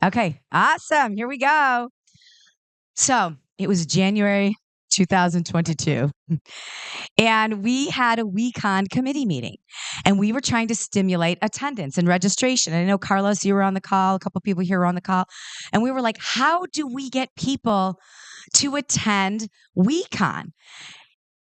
Okay, awesome. Here we go. So it was January 2022. And we had a WeCon committee meeting, and we were trying to stimulate attendance and registration. And I know, Carlos, you were on the call, a couple of people here were on the call. And we were like, how do we get people to attend WeCon?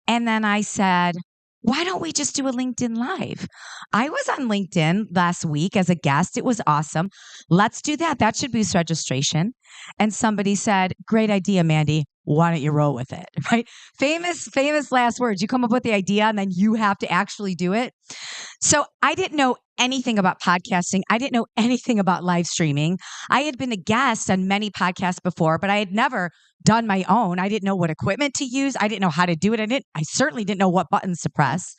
And then I said, why don't we just do a LinkedIn Live? I was on LinkedIn last week as a guest. It was awesome. Let's do that. That should boost registration. And somebody said, great idea, Mandi. Why don't you roll with it? Right? Famous last words. You come up with the idea and then you have to actually do it. So I didn't know anything about podcasting. I didn't know anything about live streaming. I had been a guest on many podcasts before, but I had never done my own. I didn't know what equipment to use. I didn't know how to do it. I certainly didn't know what buttons to press.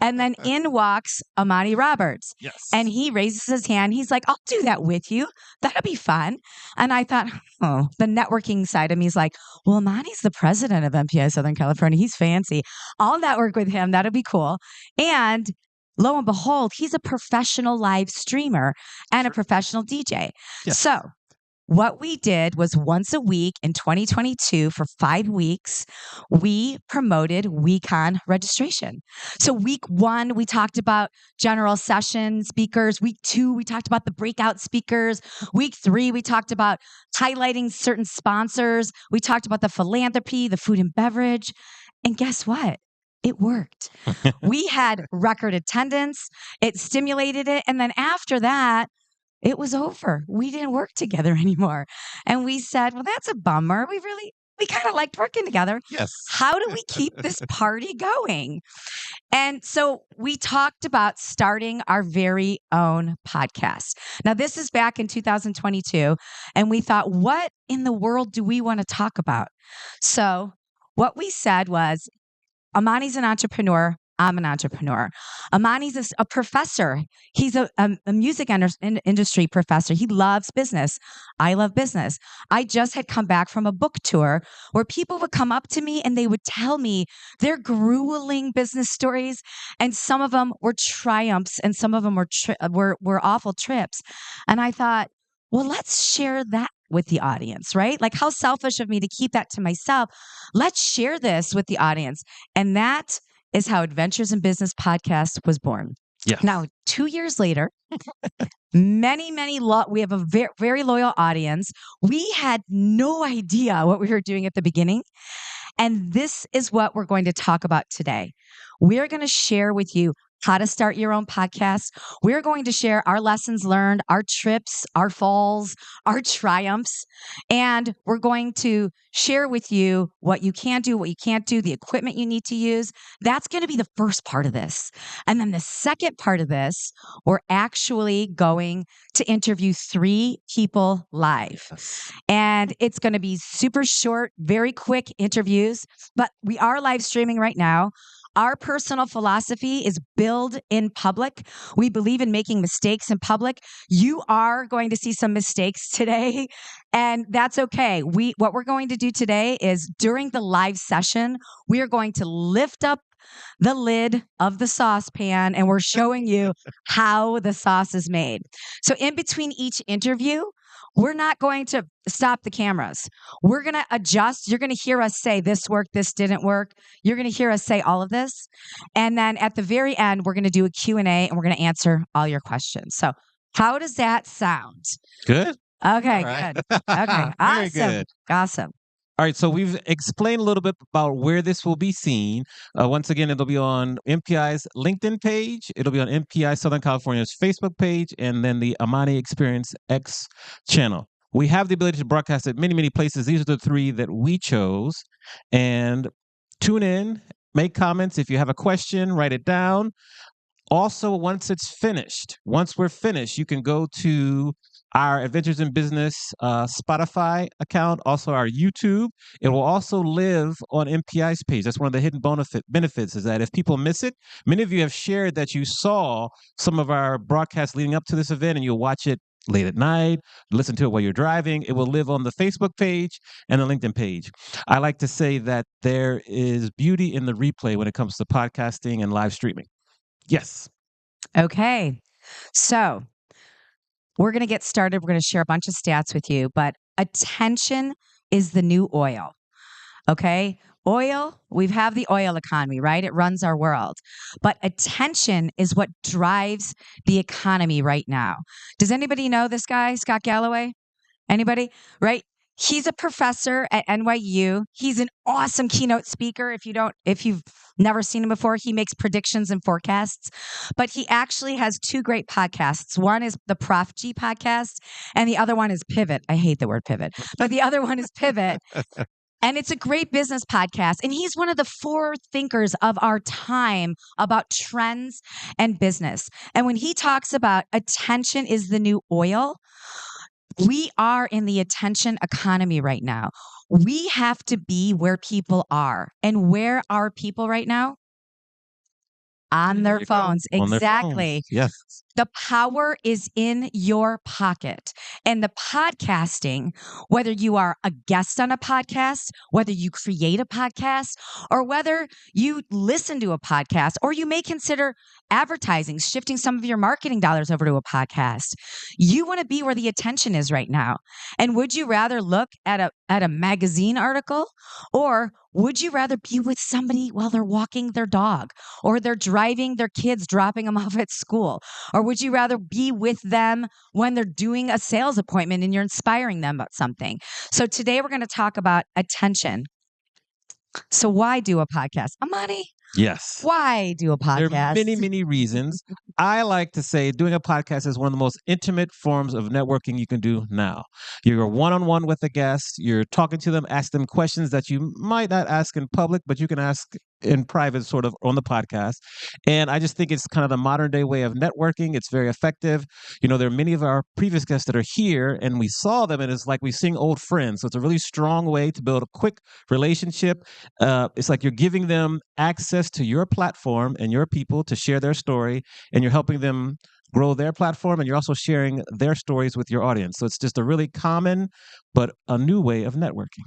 And then in walks Amani Roberts. Yes. And he raises his hand. He's like, I'll do that with you. That'll be fun. And I thought, oh, the networking side of me is like, well, Amani's the president of MPI Southern California. He's fancy. I'll network with him. That'll be cool. And lo and behold, he's a professional live streamer and a professional DJ. Yes. So what we did was once a week in 2022 for 5 weeks, we promoted WeCon registration. So week 1, we talked about general session speakers. Week 2, we talked about the breakout speakers. Week 3, we talked about highlighting certain sponsors. We talked about the philanthropy, the food and beverage. And guess what? It worked. We had record attendance. It stimulated it. And then after that, it was over. We didn't work together anymore. And we said, well, that's a bummer. We kind of liked working together. Yes. How do we keep this party going? And so we talked about starting our very own podcast. Now, this is back in 2022. And we thought, what in the world do we want to talk about? So what we said was, Amani's an entrepreneur. I'm an entrepreneur. Amani's a professor. He's a music industry professor. He loves business. I love business. I just had come back from a book tour where people would come up to me and they would tell me their grueling business stories. And some of them were triumphs and some of them were awful trips. And I thought, well, let's share that with the audience, right? Like, how selfish of me to keep that to myself. Let's share this with the audience. And that is how Adventures in Business podcast was born. Yeah. Now, 2 years later, we have a very, very loyal audience. We had no idea what we were doing at the beginning. And this is what we're going to talk about today. We're going to share with you how to start your own podcast. We're going to share our lessons learned, our trips, our falls, our triumphs, and we're going to share with you what you can do, what you can't do, the equipment you need to use. That's going to be the first part of this. And then the second part of this, we're actually going to interview 3 people live. And it's going to be super short, very quick interviews, but we are live streaming right now. Our personal philosophy is build in public. We believe in making mistakes in public. You are going to see some mistakes today, and that's okay. What we're going to do today is during the live session, we are going to lift up the lid of the saucepan and we're showing you how the sauce is made. So in between each interview, we're not going to stop the cameras. We're going to adjust. You're going to hear us say this worked, this didn't work. You're going to hear us say all of this. And then at the very end, we're going to do a Q&A and we're going to answer all your questions. So how does that sound? Good. Okay, Right. good. Okay, awesome. Very good. Awesome. All right, so we've explained a little bit about where this will be seen. Once again, it'll be on MPI's LinkedIn page. It'll be on MPI Southern California's Facebook page, and then the Amani Experience X channel. We have the ability to broadcast at many, many places. These are the 3 that we chose. And tune in, make comments. If you have a question, write it down. Also, once we're finished, you can go to our Adventures in Business Spotify account, also our YouTube. It will also live on MPI's page. That's one of the hidden benefits is that if people miss it, many of you have shared that you saw some of our broadcasts leading up to this event and you'll watch it late at night, listen to it while you're driving. It will live on the Facebook page and the LinkedIn page. I like to say that there is beauty in the replay when it comes to podcasting and live streaming. Yes. Okay. So we're going to get started. We're going to share a bunch of stats with you, but attention is the new oil. Okay. Oil, we have the oil economy, right? It runs our world. But attention is what drives the economy right now. Does anybody know this guy, Scott Galloway? Anybody? Right? He's a professor at NYU. He's an awesome keynote speaker. If you've never seen him before, he makes predictions and forecasts. But he actually has two great podcasts. One is the Prof G podcast, and the other one is Pivot. I hate the word pivot, but the other one is Pivot. And it's a great business podcast. And he's one of the four thinkers of our time about trends and business. And when he talks about attention is the new oil, we are in the attention economy right now. We have to be where people are. And where are people right now? On their phones. Exactly. Yes. The power is in your pocket. And the podcasting, whether you are a guest on a podcast, whether you create a podcast, or whether you listen to a podcast, or you may consider advertising, shifting some of your marketing dollars over to a podcast. You want to be where the attention is right now. And would you rather look at a magazine article, or would you rather be with somebody while they're walking their dog, or they're driving their kids, dropping them off at school? Or would you rather be with them when they're doing a sales appointment and you're inspiring them about something? So today we're going to talk about attention. So why do a podcast? Amani? Yes. Why do a podcast? There are many, many reasons. I like to say doing a podcast is one of the most intimate forms of networking you can do now. You're one-on-one with a guest. You're talking to them, ask them questions that you might not ask in public, but you can ask in private, sort of on the podcast. And I just think it's kind of the modern day way of networking. It's very effective. You know, there are many of our previous guests that are here and we saw them and it's like we seeing old friends. So it's a really strong way to build a quick relationship. It's like you're giving them access to your platform and your people to share their story, and you're helping them grow their platform, and you're also sharing their stories with your audience. So it's just a really common but a new way of networking.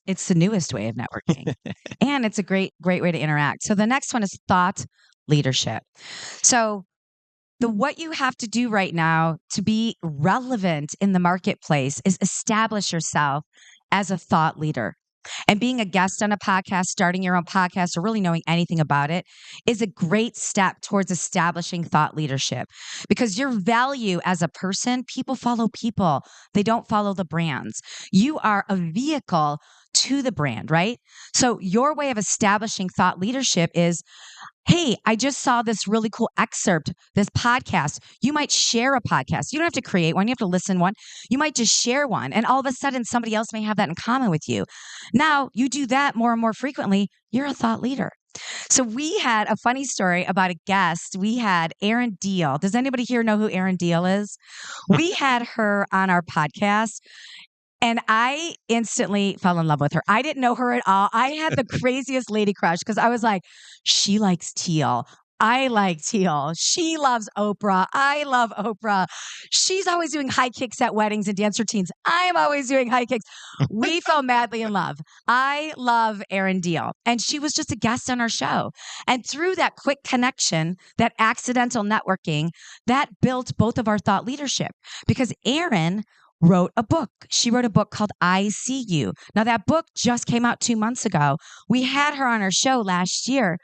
It's the newest way of networking. And it's a great way to interact. So the next one is thought leadership. So what you have to do right now to be relevant in the marketplace is establish yourself as a thought leader. And being a guest on a podcast, starting your own podcast, or really knowing anything about it is a great step towards establishing thought leadership, because your value as a person, people follow people. They don't follow the brands. You are a vehicle to the brand, right? So your way of establishing thought leadership is, hey, I just saw this really cool excerpt, this podcast. You might share a podcast. You don't have to create one. You have to listen one. You might just share one. And all of a sudden, somebody else may have that in common with you. Now, you do that more and more frequently. You're a thought leader. So we had a funny story about a guest. We had Erin Deal. Does anybody here know who Erin Deal is? We had her on our podcast. And I instantly fell in love with her. I didn't know her at all. I had the craziest lady crush because I was like, she likes teal. I like teal. She loves Oprah. I love Oprah. She's always doing high kicks at weddings and dance routines. I'm always doing high kicks. We fell madly in love. I love Erin Deal. And she was just a guest on our show. And through that quick connection, that accidental networking, that built both of our thought leadership, because Erin wrote a book. She wrote a book called I See You. Now, that book just came out 2 months ago. We had her on our show last year,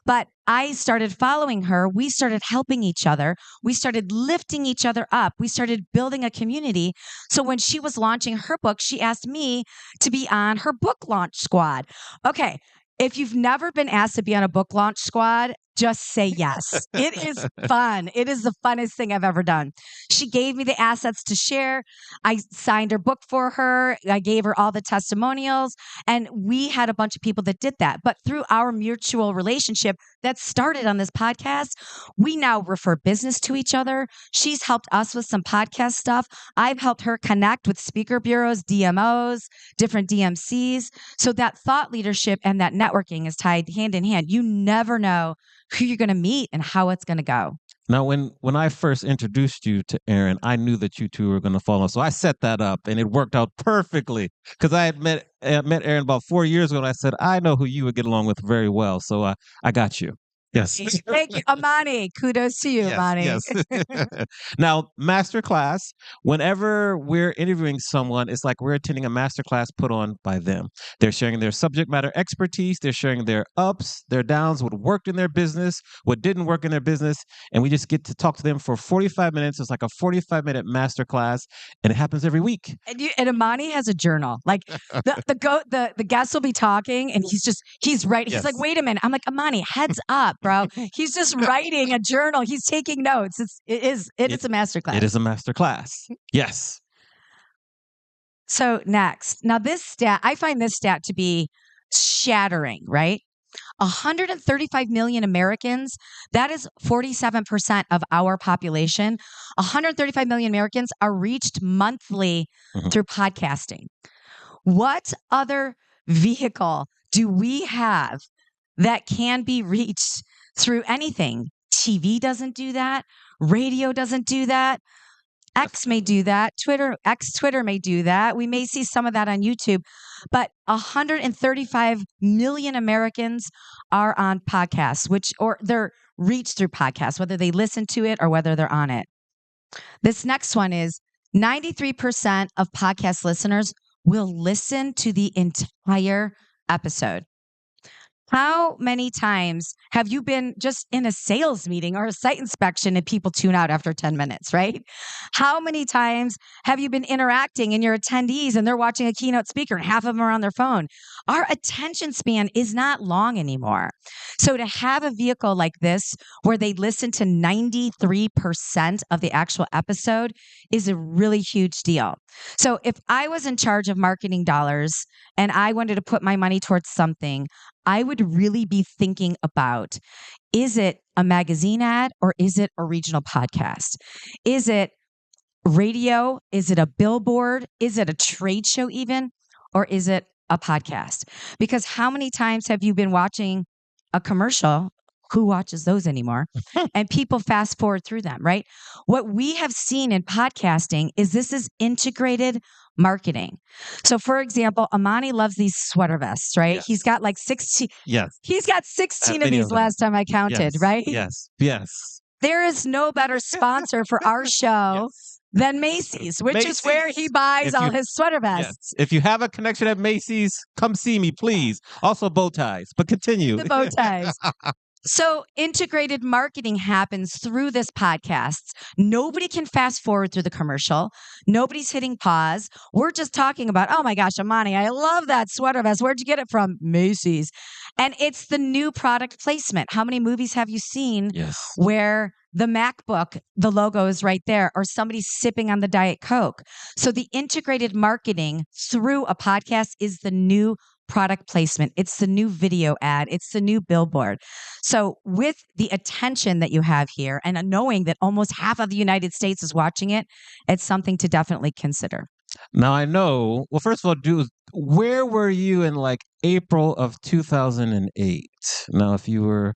but I started following her. We started helping each other. We started lifting each other up. We started building a community. So when she was launching her book, she asked me to be on her book launch squad. Okay. If you've never been asked to be on a book launch squad, just say yes. It is fun. It is the funnest thing I've ever done. She gave me the assets to share. I signed her book for her. I gave her all the testimonials. And we had a bunch of people that did that. But through our mutual relationship that started on this podcast, we now refer business to each other. She's helped us with some podcast stuff. I've helped her connect with speaker bureaus, DMOs, different DMCs. So that thought leadership and that networking is tied hand in hand. You never know who you're going to meet and how it's going to go. Now, when I first introduced you to Erin, I knew that you two were going to follow. So I set that up, and it worked out perfectly because I had met Erin about 4 years ago, and I said, I know who you would get along with very well. So I got you. Yes. Thank you, Amani. Kudos to you, Amani. Yes. Now, masterclass, whenever we're interviewing someone, it's like we're attending a masterclass put on by them. They're sharing their subject matter expertise, they're sharing their ups, their downs, what worked in their business, what didn't work in their business, and we just get to talk to them for 45 minutes. It's like a 45-minute masterclass, and it happens every week. And Amani has a journal. Like the guest will be talking, and he's right. He's like, Yes. wait a minute. I'm like, Amani, heads up, bro. He's just writing a journal. He's taking notes. It is a masterclass. It is a masterclass. Yes. So next, now this stat, I find this stat to be shattering, right? 135 million Americans, that is 47% of our population. 135 million Americans are reached monthly through podcasting. What other vehicle do we have that can be reached through anything? TV doesn't do that. Radio doesn't do that. X may do that. Twitter may do that. We may see some of that on YouTube, but 135 million Americans are on podcasts, or they're reached through podcasts, whether they listen to it or whether they're on it. This next one is 93% of podcast listeners will listen to the entire episode. How many times have you been just in a sales meeting or a site inspection and people tune out after 10 minutes, right? How many times have you been interacting and your attendees and they're watching a keynote speaker and half of them are on their phone? Our attention span is not long anymore. So to have a vehicle like this where they listen to 93% of the actual episode is a really huge deal. So if I was in charge of marketing dollars and I wanted to put my money towards something, I would really be thinking about, is it a magazine ad or is it a regional podcast? Is it radio? Is it a billboard? Is it a trade show even? Or is it a podcast? Because how many times have you been watching a commercial? Who watches those anymore? And people fast forward through them, right? What we have seen in podcasting is this is integrated marketing. So, for example, Amani loves these sweater vests, right? Yes. He's got like 16. Yes. He's got 16 of these last time I counted, Yes. right? Yes. Yes. There is no better sponsor for our show than Macy's, which is where he buys all his sweater vests. Yes. If you have a connection at Macy's, come see me, please. Also bow ties, but continue. The bow ties. So integrated marketing happens through this podcast. Nobody can fast forward through the commercial. Nobody's hitting pause. We're just talking about, oh my gosh, Amani, I love that sweater vest. Where'd you get it from? Macy's. And it's the new product placement. How many movies have you seen where the MacBook, the logo is right there, or somebody's sipping on the Diet Coke? So the integrated marketing through a podcast is the new product placement. It's the new video ad. It's the new billboard. So with the attention that you have here and knowing that almost half of the United States is watching it, it's something to definitely consider. Now I know, well, first of all, where were you in like April of 2008? Now, if you were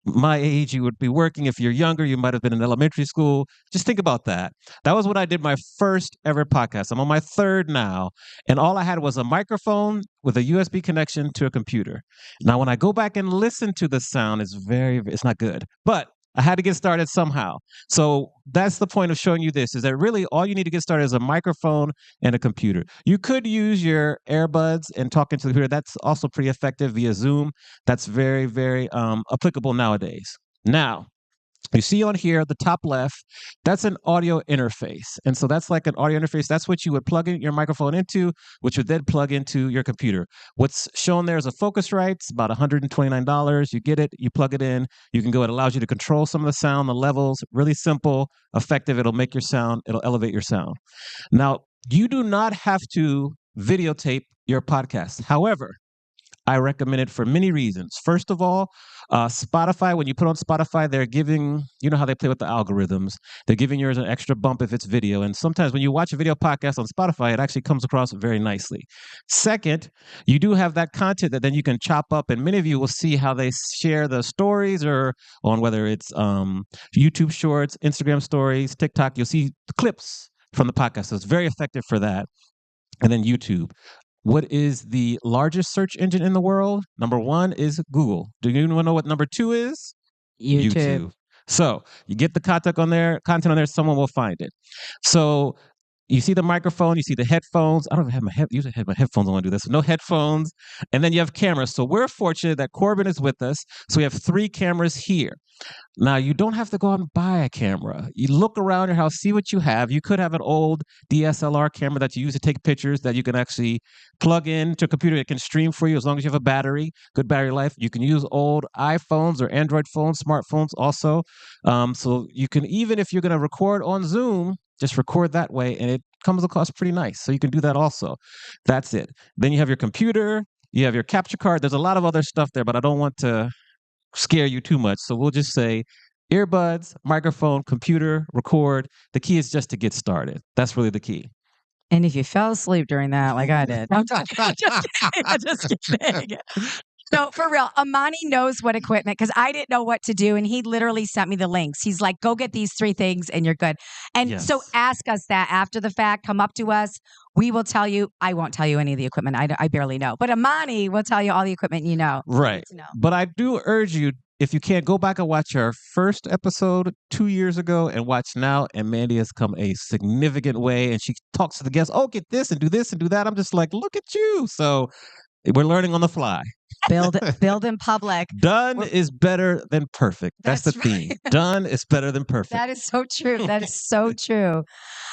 my age, you would be working. If you're younger, you might have been in elementary school. Just think about that. That was when I did my first ever podcast. I'm on my third now. And all I had was a microphone with a USB connection to a computer. Now, when I go back and listen to the sound, it's not good. But I had to get started somehow. So that's the point of showing you this, is that really all you need to get started is a microphone and a computer. You could use your earbuds and talk into the computer. That's also pretty effective via Zoom. That's very, very applicable nowadays. Now, you see on here, the top left, that's an audio interface. And so that's like an audio interface. That's what you would plug in your microphone into, which would then plug into your computer. What's shown there is a Focusrite. It's about $129. You get it, you plug it in, you can go. It allows you to control some of the sound, the levels, really simple, effective. It'll make your sound, it'll elevate your sound. Now, you do not have to videotape your podcast. However, I recommend it for many reasons. First of all, Spotify, when you put on Spotify, they're giving, you know how they play with the algorithms. They're giving yours an extra bump if it's video. And sometimes when you watch a video podcast on Spotify, it actually comes across very nicely. Second, you do have that content that then you can chop up. And many of you will see how they share the stories, or on whether it's YouTube Shorts, Instagram Stories, TikTok. You'll see clips from the podcast. So it's very effective for that. And then YouTube. what is the largest search engine in the world? Number 1 is Google. Do you even know what number 2 is? YouTube. So you get the content on there, someone will find it. So you see the microphone, you see the headphones. I don't have usually have my headphones on when I do this. No headphones. And then you have cameras. So we're fortunate that Corbin is with us. So we have 3 cameras here. Now, you don't have to go out and buy a camera. You look around your house, see what you have. You could have an old DSLR camera that you use to take pictures that you can actually plug into a computer. It can stream for you as long as you have a battery, good battery life. You can use old iPhones or Android phones, smartphones also. So you can, even if you're going to record on Zoom, just record that way, and it comes across pretty nice. So you can do that also. That's it. Then you have your computer, you have your capture card. There's a lot of other stuff there, but I don't want to scare you too much. So we'll just say earbuds, microphone, computer, record. The key is just to get started. That's really the key. And if you fell asleep during that, like I did, I'm just kidding. I'm just kidding. No, for real. Amani knows what equipment, because I didn't know what to do. And he literally sent me the links. He's like, go get these 3 things and you're good. And so ask us that after the fact. Come up to us. We will tell you. I won't tell you any of the equipment. I barely know. But Amani will tell you all the equipment you know. Right. You know. But I do urge you, if you can't, go back and watch our first episode 2 years ago and watch now. And Mandi has come a significant way. And she talks to the guests, oh, get this and do that. I'm just like, look at you. So we're learning on the fly. Build in public. Done is better than perfect. That's the theme. Right. Done is better than perfect. That is so true. That is so true.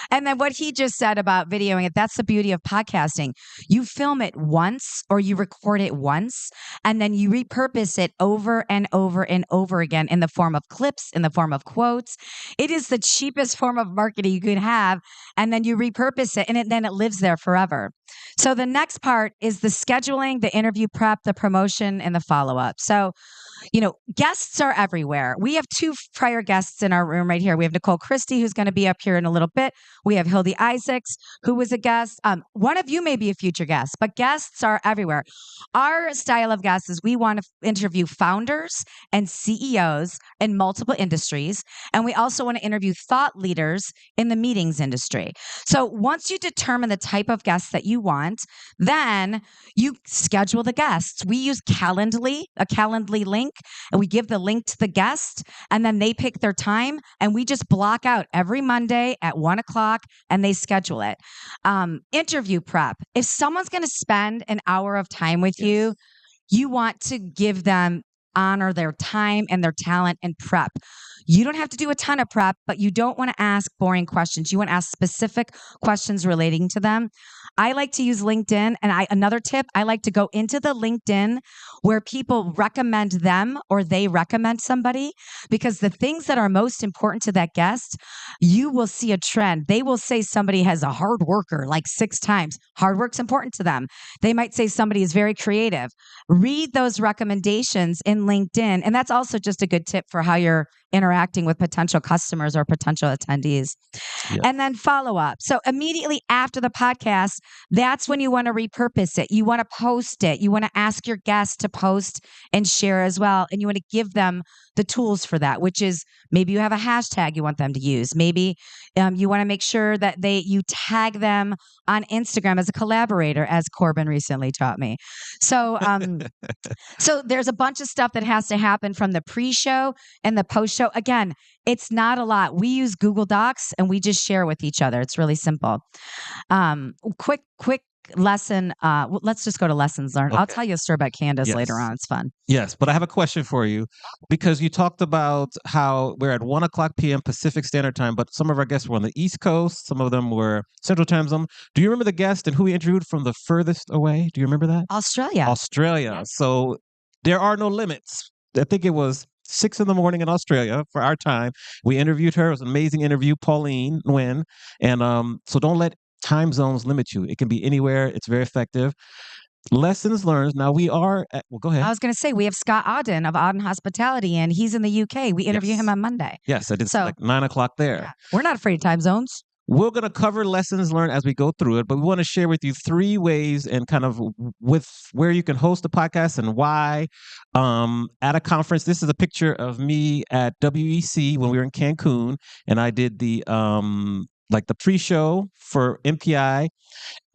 And then what he just said about videoing it, that's the beauty of podcasting. You film it once, or you record it once, and then you repurpose it over and over and over again in the form of clips, in the form of quotes. It is the cheapest form of marketing you could have. And then you repurpose it, and then it lives there forever. So the next part is the scheduling, the interview prep, the promotion, and the follow-up. So, guests are everywhere. We have 2 prior guests in our room right here. We have Nicole Christie, who's going to be up here in a little bit. We have Hildy Isaacs, who was a guest. One of you may be a future guest, but guests are everywhere. Our style of guests is we want to interview founders and CEOs in multiple industries. And we also want to interview thought leaders in the meetings industry. So once you determine the type of guests that you want, then you schedule the guests. We use Calendly, a Calendly link, and we give the link to the guest, and then they pick their time, and we just block out every Monday at 1:00, and they schedule it. Interview prep. If someone's going to spend an hour of time with you, you want to give them, honor their time and their talent and prep. You don't have to do a ton of prep, but you don't want to ask boring questions. You want to ask specific questions relating to them. I like to use LinkedIn. And another tip, I like to go into the LinkedIn where people recommend them or they recommend somebody, because the things that are most important to that guest, you will see a trend. They will say somebody has a hard worker like 6 times. Hard work's important to them. They might say somebody is very creative. Read those recommendations in LinkedIn. And that's also just a good tip for how you're interacting with potential customers or potential attendees. Yes. And then follow up. So immediately after the podcast, that's when you want to repurpose it. You want to post it. You want to ask your guests to post and share as well. And you want to give them the tools for that, which is maybe you have a hashtag you want them to use. Maybe you want to make sure that you tag them on Instagram as a collaborator, as Corbin recently taught me. So, so there's a bunch of stuff that has to happen from the pre-show and the post-show. Again, it's not a lot. We use Google Docs and we just share with each other. It's really simple. Quick lesson. Let's just go to lessons learned. Okay. I'll tell you a story about Candace later on. It's fun. Yes, but I have a question for you, because you talked about how we're at 1:00 p.m. Pacific Standard Time, but some of our guests were on the East Coast. Some of them were Central Time Zone. Do you remember the guest and who we interviewed from the furthest away? Do you remember that? Australia. Yes. So there are no limits. I think it was 6 a.m. in Australia for our time. We interviewed her. It was an amazing interview, Pauline Nguyen. And so don't let time zones limit you. It can be anywhere. It's very effective. Lessons learned. Now we are go ahead. I was going to say, we have Scott Auden of Auden Hospitality, and he's in the UK. We interview him on Monday. Yes, I did. So, like 9:00 there. Yeah. We're not afraid of time zones. We're going to cover lessons learned as we go through it, but we want to share with you 3 ways and kind of with where you can host a podcast and why. At a conference, this is a picture of me at WEC when we were in Cancun, and I did the pre-show for MPI,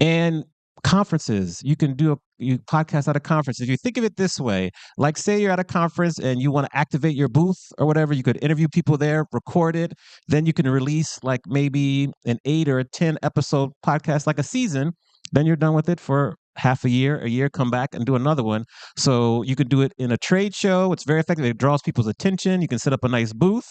and conferences. You can do you podcast at a conference. If you think of it this way, like say you're at a conference and you want to activate your booth or whatever, you could interview people there, record it, then you can release like maybe an 8 or a 10 episode podcast, like a season. Then you're done with it for half a year, come back and do another one. So you could do it in a trade show. It's very effective. It draws people's attention. You can set up a nice booth.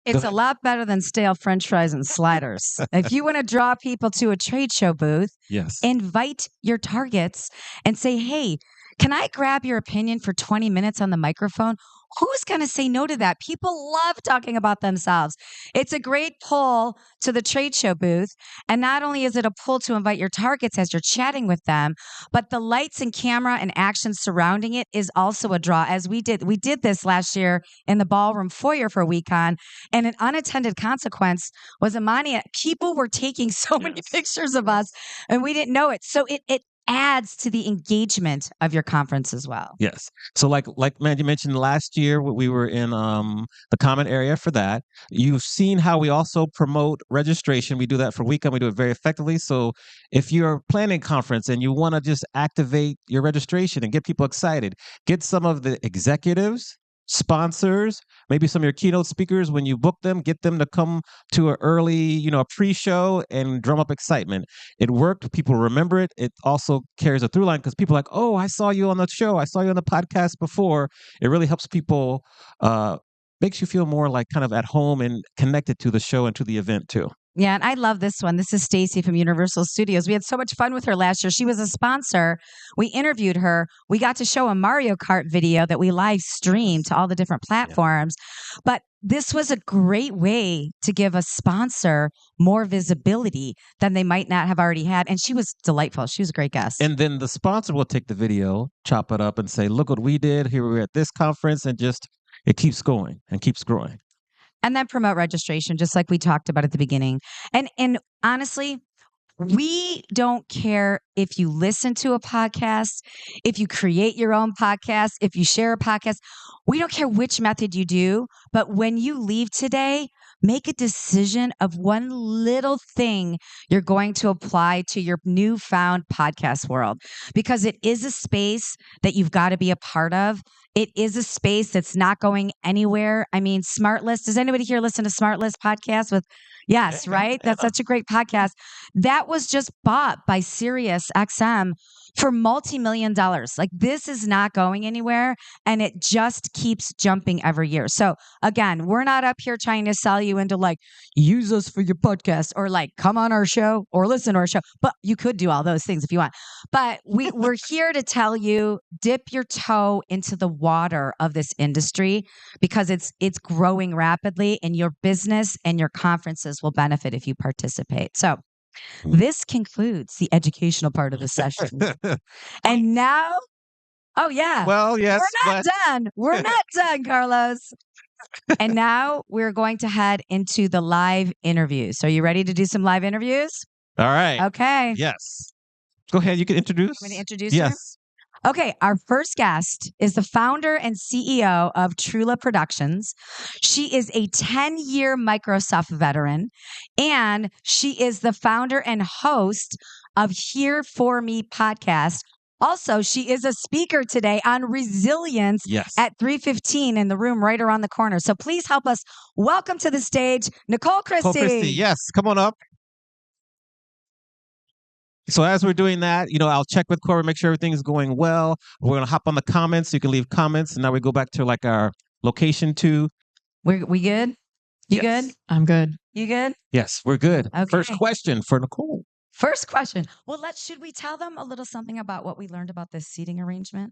It's a lot better than stale French fries and sliders. If you want to draw people to a trade show booth, Yes. invite your targets and say, hey, can I grab your opinion for 20 minutes on the microphone? Who's going to say no to that? People love talking about themselves. It's a great pull to the trade show booth. And not only is it a pull to invite your targets as you're chatting with them, but the lights and camera and action surrounding it is also a draw. As we did this last year in the ballroom foyer for WeCon. And an unintended consequence was, Amani, people were taking so many pictures of us and we didn't know it. So it adds to the engagement of your conference as well. Yes. So like man, you mentioned last year we were in the common area for that. You've seen how we also promote registration. We do that for WeCon. We do it very effectively. So if you're planning a conference and you want to just activate your registration and get people excited, get some of the executives, sponsors, maybe some of your keynote speakers, when you book them, get them to come to an early, a pre-show and drum up excitement. It worked. People remember it. It also carries a through line because people are like, oh, I saw you on the show. I saw you on the podcast before. It really helps people, makes you feel more like kind of at home and connected to the show and to the event too. Yeah, and I love this one. This is Stacy from Universal Studios. We had so much fun with her last year. She was a sponsor. We interviewed her. We got to show a Mario Kart video that we live streamed to all the different platforms. Yeah. But this was a great way to give a sponsor more visibility than they might not have already had. And she was delightful. She was a great guest. And then the sponsor will take the video, chop it up and say, look what we did. Here we were at this conference, and just it keeps going and keeps growing. And then promote registration, just like we talked about at the beginning. And honestly, we don't care if you listen to a podcast, if you create your own podcast, if you share a podcast. We don't care which method you do. But when you leave today, make a decision of one little thing you're going to apply to your newfound podcast world, because it is a space that you've got to be a part of. It is a space that's not going anywhere. I mean, SmartList. Does anybody here listen to SmartList podcast with? Yes, right? That's such a great podcast. That was just bought by Sirius XM for multi-million dollars. Like, this is not going anywhere, and it just keeps jumping every year. So again, we're not up here trying to sell you into like, use us for your podcast or like, come on our show or listen to our show. But you could do all those things if you want. But we're here to tell you, dip your toe into the water of this industry, because it's growing rapidly, and your business and your conferences will benefit if you participate. So this concludes the educational part of the session. And now, oh yeah. Well, yes. We're not done. We're not done, Carlos. And now we're going to head into the live interviews. So are you ready to do some live interviews? All right. Okay. Yes. Go ahead. You can introduce. I'm going to introduce Yes. her. Okay, our first guest is the founder and CEO of Trula Productions. She is a 10-year Microsoft veteran, and she is the founder and host of Here For Me podcast. Also, she is a speaker today on resilience at 3:15 in the room right around the corner. So please help us welcome to the stage, Nicole Christie. Nicole Christie, yes. Come on up. So as we're doing that, I'll check with Cora, make sure everything's going well. We're going to hop on the comments. So you can leave comments. And now we go back to like our location 2. We good? You Yes. good? I'm good. You good? Yes, we're good. Okay. First question for Nicole. First question. Well, should we tell them a little something about what we learned about this seating arrangement?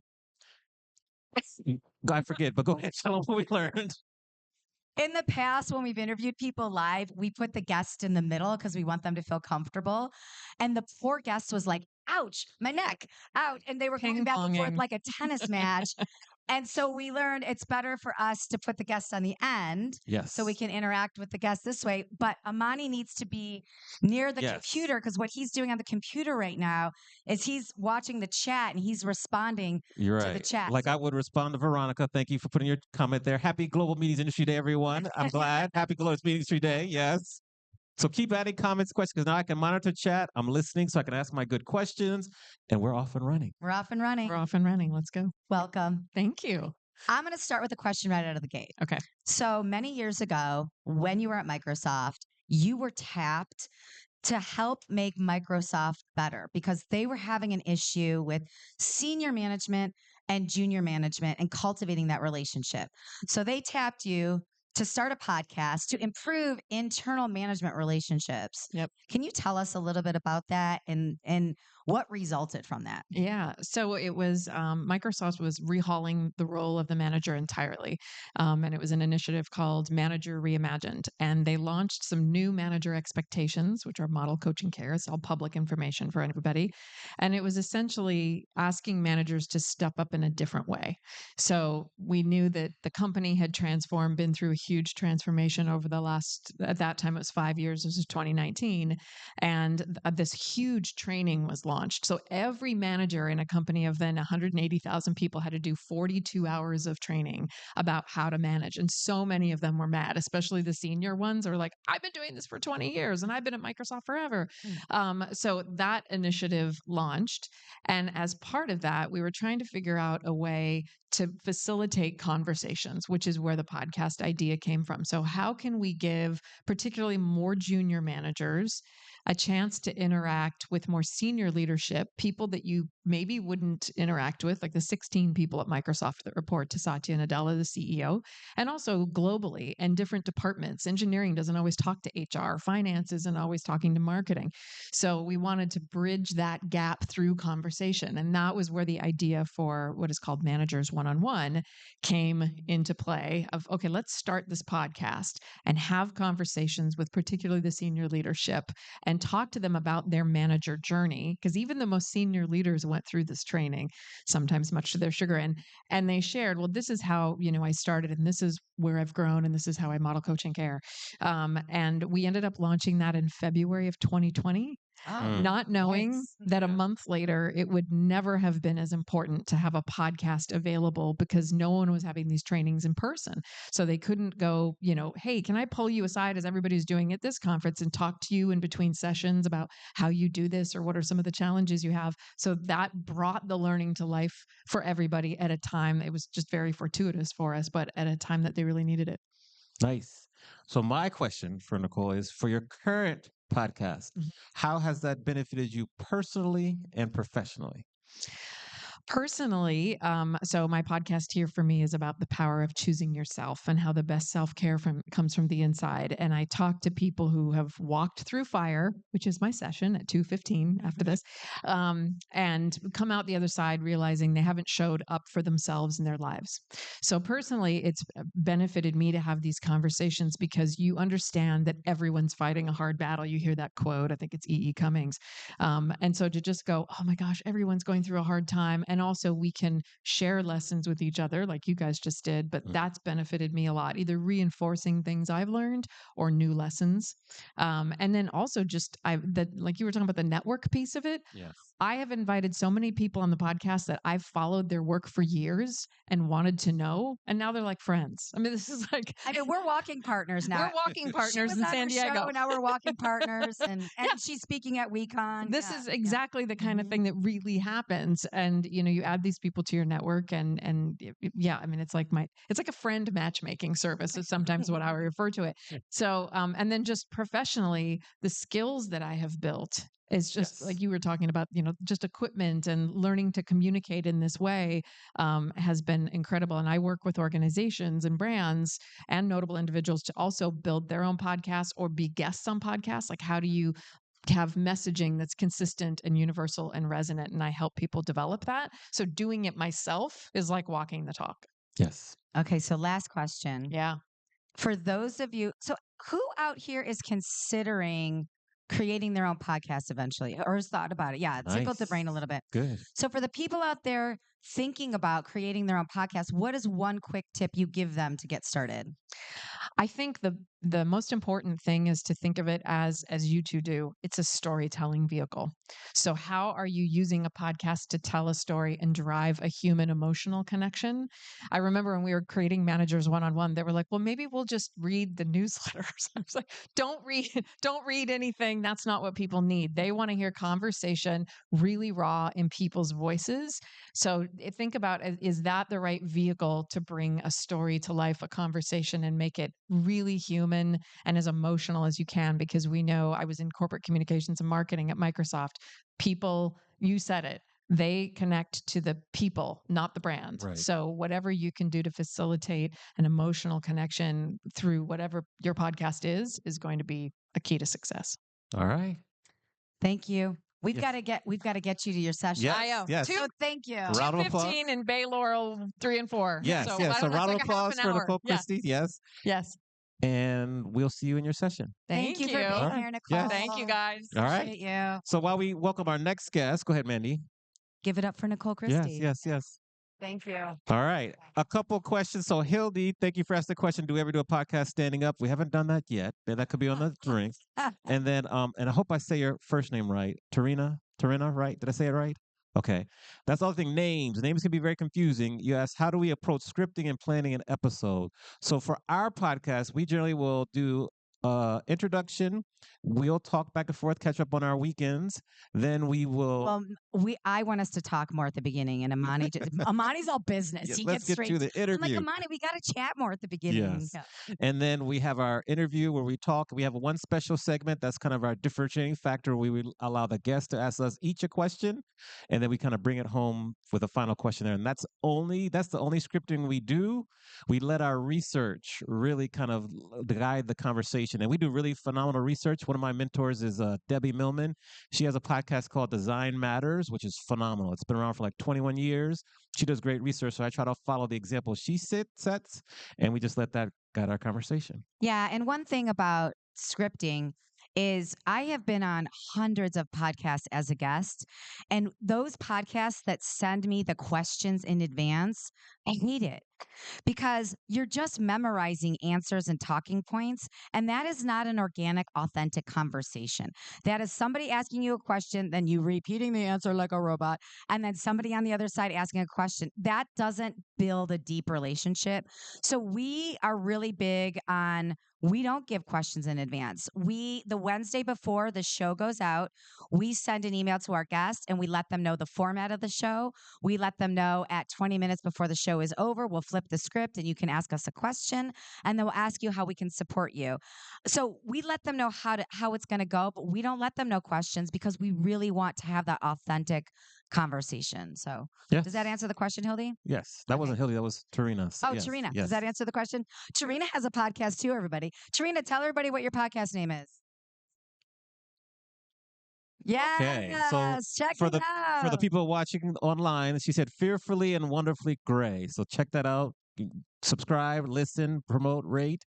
I forget, but go ahead. Tell them what we learned. In the past, when we've interviewed people live, we put the guest in the middle because we want them to feel comfortable. And the poor guest was like, ouch, my neck, out. And they were going back and forth like a tennis match. And so we learned it's better for us to put the guest on the end. Yes. So we can interact with the guest this way. But Amani needs to be near the computer, because what he's doing on the computer right now is he's watching the chat and he's responding You're to right. the chat. Like I would respond to Veronica. Thank you for putting your comment there. Happy Global Meetings Industry Day, everyone. I'm glad. Happy Global Meetings Industry Day. Yes. So keep adding comments, questions, because now I can monitor chat. I'm listening so I can ask my good questions, and we're off and running. We're off and running. We're off and running. Let's go. Welcome. Thank you. I'm going to start with a question right out of the gate. Okay. So many years ago, when you were at Microsoft, you were tapped to help make Microsoft better because they were having an issue with senior management and junior management and cultivating that relationship. So they tapped you to start a podcast to improve internal management relationships. Yep. Can you tell us a little bit about that and what resulted from that? Yeah. So it was Microsoft was rehauling the role of the manager entirely. And it was an initiative called Manager Reimagined. And they launched some new manager expectations, which are model coaching care. It's all public information for everybody. And it was essentially asking managers to step up in a different way. So we knew that the company had transformed, been through a huge transformation over the last, at that time, it was 5 years. This was 2019. And this huge training was launched. So every manager in a company of then 180,000 people had to do 42 hours of training about how to manage. And so many of them were mad, especially the senior ones are like, I've been doing this for 20 years and I've been at Microsoft forever. So that initiative launched. And as part of that, we were trying to figure out a way to facilitate conversations, which is where the podcast idea came from. So how can we give particularly more junior managers a chance to interact with more senior leadership, people that you maybe wouldn't interact with, like the 16 people at Microsoft that report to Satya Nadella, the CEO, and also globally and different departments. Engineering doesn't always talk to HR, finance isn't always talking to marketing. So we wanted to bridge that gap through conversation. And that was where the idea for what is called Managers One-on-One came into play of, okay, let's start this podcast and have conversations with particularly the senior leadership and talk to them about their manager journey. Because even the most senior leaders went through this training, sometimes much to their chagrin. And they shared, well, this is how, I started and this is where I've grown and this is how I model coach and care. And we ended up launching that in February of 2020. Not knowing that a month later, it would never have been as important to have a podcast available because no one was having these trainings in person. So they couldn't go, hey, can I pull you aside as everybody's doing at this conference and talk to you in between sessions about how you do this or what are some of the challenges you have? So that brought the learning to life for everybody at a time. It was just very fortuitous for us, but at a time that they really needed it. Nice. So my question for Nicole is for your current podcast, how has that benefited you personally and professionally? Personally, so my podcast here for me is about the power of choosing yourself and how the best self-care comes from the inside. And I talk to people who have walked through fire, which is my session at 2:15 after this, and come out the other side realizing they haven't showed up for themselves in their lives. So personally, it's benefited me to have these conversations because you understand that everyone's fighting a hard battle. You hear that quote, I think it's E.E. Cummings. And so to just go, oh my gosh, everyone's going through a hard time. And also we can share lessons with each other like you guys just did, but that's benefited me a lot, either reinforcing things I've learned or new lessons. And then also just like you were talking about the network piece of it. Yes. I have invited so many people on the podcast that I've followed their work for years and wanted to know. And now they're like friends. I mean, this is like, we're walking partners now. We're walking partners in San Diego. Show, now we're walking partners and she's speaking at WeCon. This is exactly the kind of thing that really happens. And, you add these people to your network and yeah, I mean, it's like a friend matchmaking service is sometimes what I refer to it. So, and then just professionally, the skills that I have built is just like you were talking about, just equipment and learning to communicate in this way has been incredible. And I work with organizations and brands and notable individuals to also build their own podcasts or be guests on podcasts. Like, how do you have messaging that's consistent and universal and resonant? And I help people develop that. So doing it myself is like walking the talk. Yes. Okay. So last question. Yeah. For those of you, so who out here is considering creating their own podcast eventually or has thought about it? Yeah. It tickled the brain a little bit. Good. So for the people out there thinking about creating their own podcast, what is one quick tip you give them to get started? I think the most important thing is to think of it as you two do. It's a storytelling vehicle. So how are you using a podcast to tell a story and drive a human emotional connection? I remember when we were creating Managers One-on-One, they were like, well, maybe we'll just read the newsletters. I was like, don't read anything. That's not what people need. They want to hear conversation really raw in people's voices. So think about, is that the right vehicle to bring a story to life, a conversation, and make it really human and as emotional as you can? Because we know, I was in corporate communications and marketing at Microsoft. People, you said it, they connect to the people, not the brand. Right. So whatever you can do to facilitate an emotional connection through whatever your podcast is going to be a key to success. All right. Thank you. We've Yes. got to get you to your session. Yes, I know. yes. So thank you. Round of applause. 2:15 in Bay Laurel 3 and 4. Yes, So, yes. So round of like a half applause an for hour. Nicole Yeah. Christie. Yes. Yes. And we'll see you in your session. Thank you for being All right. here, Nicole. Yes. Thank you, guys. All right. Appreciate you. So while we welcome our next guest, go ahead, Mandy. Give it up for Nicole Christie. Yes. Thank you. All right. A couple questions. So Hildy, thank you for asking the question. Do we ever do a podcast standing up? We haven't done that yet. That could be on the drink. And then and I hope I say your first name right. Tarina, right? Did I say it right? Okay. That's the other thing. Names can be very confusing. You ask, how do we approach scripting and planning an episode? So for our podcast, we generally will do introduction. We'll talk back and forth, catch up on our weekends. Then we will. Well, I want us to talk more at the beginning, and Amani's all business. Yeah, He let's gets get straight to the I'm like, interview. Amani, we got to chat more at the beginning. Yes. And then we have our interview where we talk. We have one special segment that's kind of our differentiating factor. We will allow the guest to ask us each a question, and then we kind of bring it home with a final question there. And that's the only scripting we do. We let our research really kind of guide the conversation, and we do really phenomenal research. One of my mentors is Debbie Millman. She has a podcast called Design Matters, which is phenomenal. It's been around for like 21 years. She does great research, so I try to follow the example she sets, and we just let that guide our conversation. Yeah, and one thing about scripting is I have been on hundreds of podcasts as a guest, and those podcasts that send me the questions in advance, I hate it because you're just memorizing answers and talking points, and that is not an organic, authentic conversation. That is somebody asking you a question, then you repeating the answer like a robot, and then somebody on the other side asking a question. That doesn't build a deep relationship. So we are really big on, we don't give questions in advance. The Wednesday before the show goes out, we send an email to our guests and we let them know the format of the show. We let them know at 20 minutes before the show is over, we'll flip the script and you can ask us a question, and then we'll ask you how we can support you. So we let them know how it's going to go, but we don't let them know questions because we really want to have that authentic conversation. So does that answer the question, Hildy? Yes. That wasn't Hildy. That was Tarina. Oh, yes, Tarina. Yes. Does that answer the question? Tarina has a podcast too, everybody. Tarina, tell everybody what your podcast name is. Yes. Okay. So check for it out. For the people watching online, she said Fearfully and Wonderfully Gray. So check that out. Subscribe, listen, promote, rate.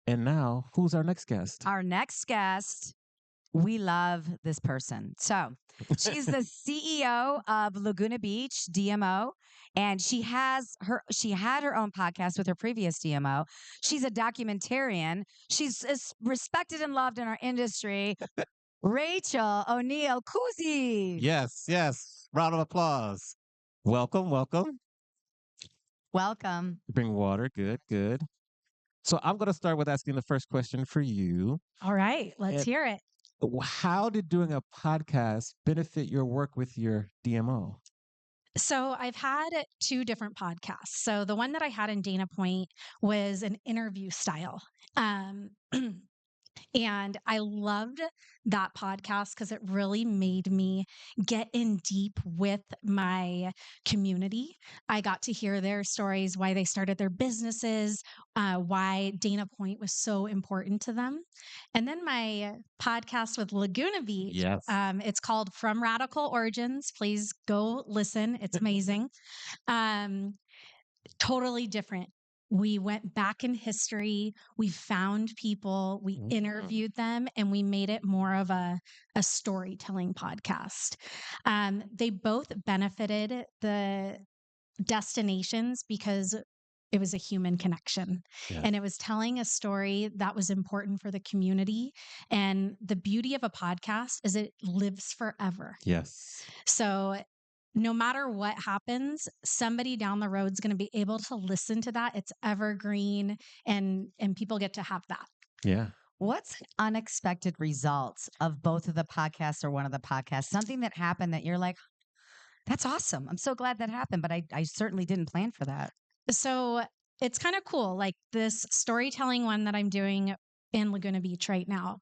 And now, who's our next guest? Our next guest, we love this person. So she's the CEO of Laguna Beach DMO, and she had her own podcast with her previous DMO. She's a documentarian. She's respected and loved in our industry. Rachel O'Neill Kuzi. Yes. Round of applause. Welcome. Bring water. Good. So I'm going to start with asking the first question for you. All right, let's hear it. How did doing a podcast benefit your work with your DMO? So I've had 2 different podcasts. So the one that I had in Dana Point was an interview style. And I loved that podcast because it really made me get in deep with my community. I got to hear their stories, why they started their businesses, why Dana Point was so important to them. And then my podcast with Laguna Beach, Yes. It's called From Radical Origins. Please go listen. It's amazing. Totally different. We went back in history. We found people, we interviewed them, and we made it more of a storytelling podcast. They both benefited the destinations because it was a human connection. Yes. And it was telling a story that was important for the community. And the beauty of a podcast is it lives forever. Yes. So no matter what happens, somebody down the road is going to be able to listen to that. It's evergreen, and people get to have that. Yeah. What's unexpected results of both of the podcasts or one of the podcasts? Something that happened that you're like, that's awesome. I'm so glad that happened, but I certainly didn't plan for that. So it's kind of cool. Like this storytelling one that I'm doing in Laguna Beach right now.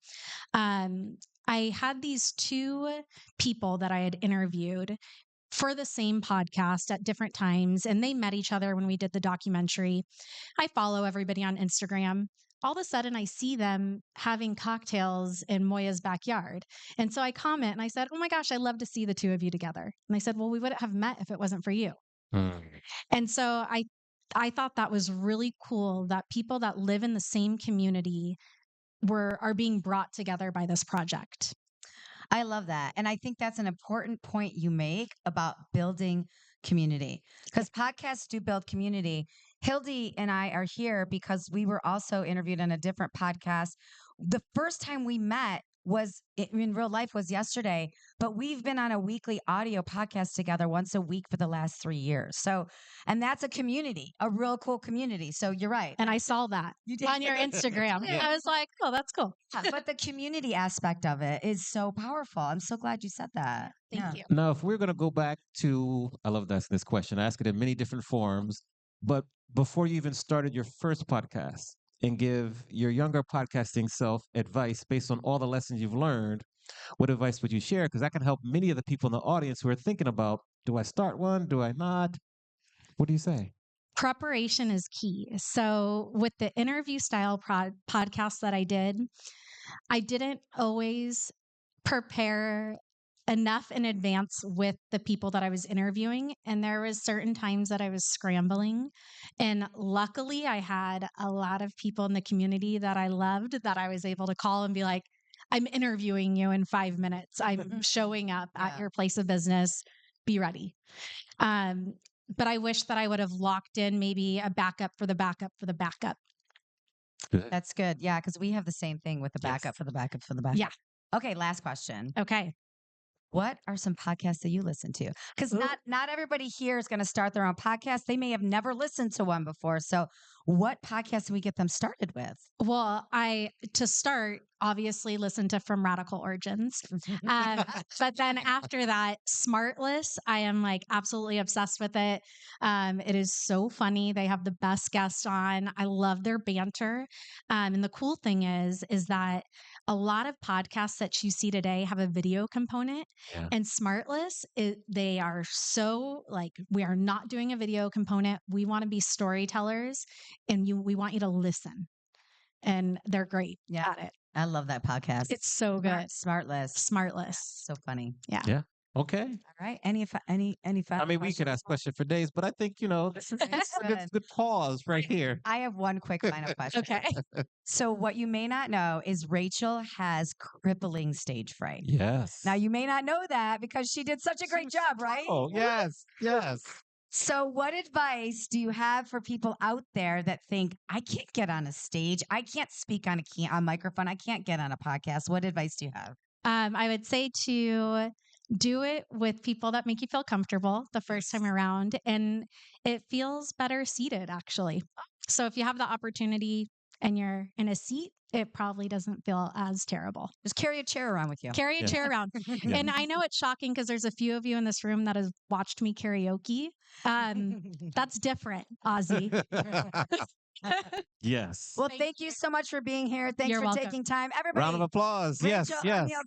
I had these two people that I had interviewed for the same podcast at different times, and they met each other when we did the documentary. I follow everybody on Instagram. All of a sudden, I see them having cocktails in Moya's backyard. And so I comment and I said, "Oh my gosh, I love to see the two of you together." And they said, "Well, we wouldn't have met if it wasn't for you." And so I thought that was really cool that people that live in the same community are being brought together by this project. I love that. And I think that's an important point you make about building community, because podcasts do build community. Hildy and I are here because we were also interviewed on a different podcast. The first time we met was in real life was yesterday, but we've been on a weekly audio podcast together once a week for the last 3 years. So, and that's a community, a real cool community. So you're right. And I saw that You did. on your Instagram. Yeah. I was like, oh, that's cool. But the community aspect of it is so powerful. I'm so glad you said that. Thank you. Now, if we're going to go back to, I love this question. I ask it in many different forms, but before you even started your first podcast and give your younger podcasting self advice based on all the lessons you've learned, what advice would you share? Because that can help many of the people in the audience who are thinking about, do I start one? Do I not? What do you say? Preparation is key. So with the interview style podcast that I didn't always prepare enough in advance with the people that I was interviewing. And there was certain times that I was scrambling. And luckily I had a lot of people in the community that I loved that I was able to call and be like, I'm interviewing you in 5 minutes. I'm showing up at your place of business. Be ready. But I wish that I would have locked in maybe a backup for the backup for the backup. That's good. Yeah, because we have the same thing with the backup for the backup for the backup. Yeah. Okay, last question. Okay. What are some podcasts that you listen to? Because not everybody here is going to start their own podcast. They may have never listened to one before. So what podcast do we get them started with? Well, to start, obviously listen to From Radical Origins. But then after that, Smartless, I am like absolutely obsessed with it. It is so funny. They have the best guests on. I love their banter. And the cool thing is that a lot of podcasts that you see today have a video component. Yeah. And Smartless, they are so like, we are not doing a video component. We want to be storytellers, and we want you to listen. And they're great at it. I love that podcast. It's so good. Smartless. So funny. Yeah. Yeah. Okay. All right. Any I mean, we could ask questions for days, but I think, this is a good pause right here. I have one quick final question. Okay. So what you may not know is Rachel has crippling stage fright. Yes. Now you may not know that because she did such a great job, right? Oh, yes. Yes. So what advice do you have for people out there that think, I can't get on a stage, I can't speak on a microphone, I can't get on a podcast? What advice do you have? I would say to do it with people that make you feel comfortable the first time around. And it feels better seated, actually. So if you have the opportunity and you're in a seat, it probably doesn't feel as terrible. Just carry a chair around with you. Carry a chair around. And I know it's shocking because there's a few of you in this room that have watched me karaoke. That's different, Ozzy. Yes. Well, thank you so much for being here. Thanks You're for welcome. taking time. Everybody. Round of applause. Yes. Rachel, Yes. O'Neal,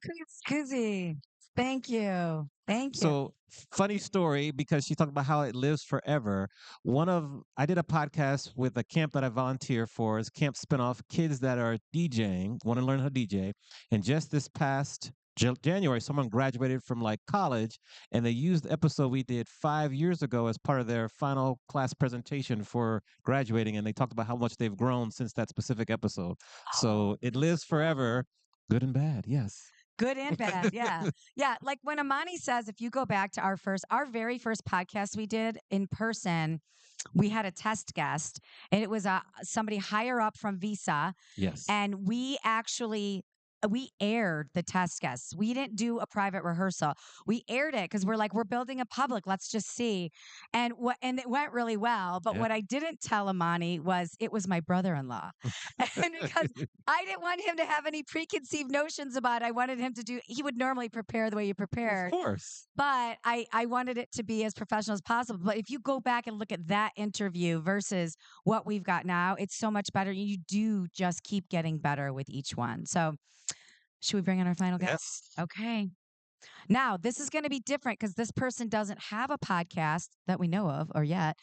Kuzi. Thank you. Thank you. So funny story, because she talked about how it lives forever. I did a podcast with a camp that I volunteer for. It's camp spinoff, kids that are DJing, want to learn how to DJ. And just this past January, someone graduated from like college, and they used the episode we did 5 years ago as part of their final class presentation for graduating. And they talked about how much they've grown since that specific episode. So it lives forever, good and bad. Yes. Good and bad. Yeah. Yeah. Like when Amani says, if you go back to our very first podcast we did in person, we had a test guest and it was somebody higher up from Visa. Yes. And we aired the test guests. We didn't do a private rehearsal. We aired it because we're like, we're building a public. Let's just see. And it went really well. But Yeah. what I didn't tell Amani was it was my brother-in-law. And because I didn't want him to have any preconceived notions about it, I wanted him to do, he would normally prepare the way you Of prepared. course. But I wanted it to be as professional as possible. But if you go back and look at that interview versus what we've got now, it's so much better. You do just keep getting better with each one. So should we bring in our final guest? Yes. Okay. Now, this is going to be different because this person doesn't have a podcast that we know of or yet.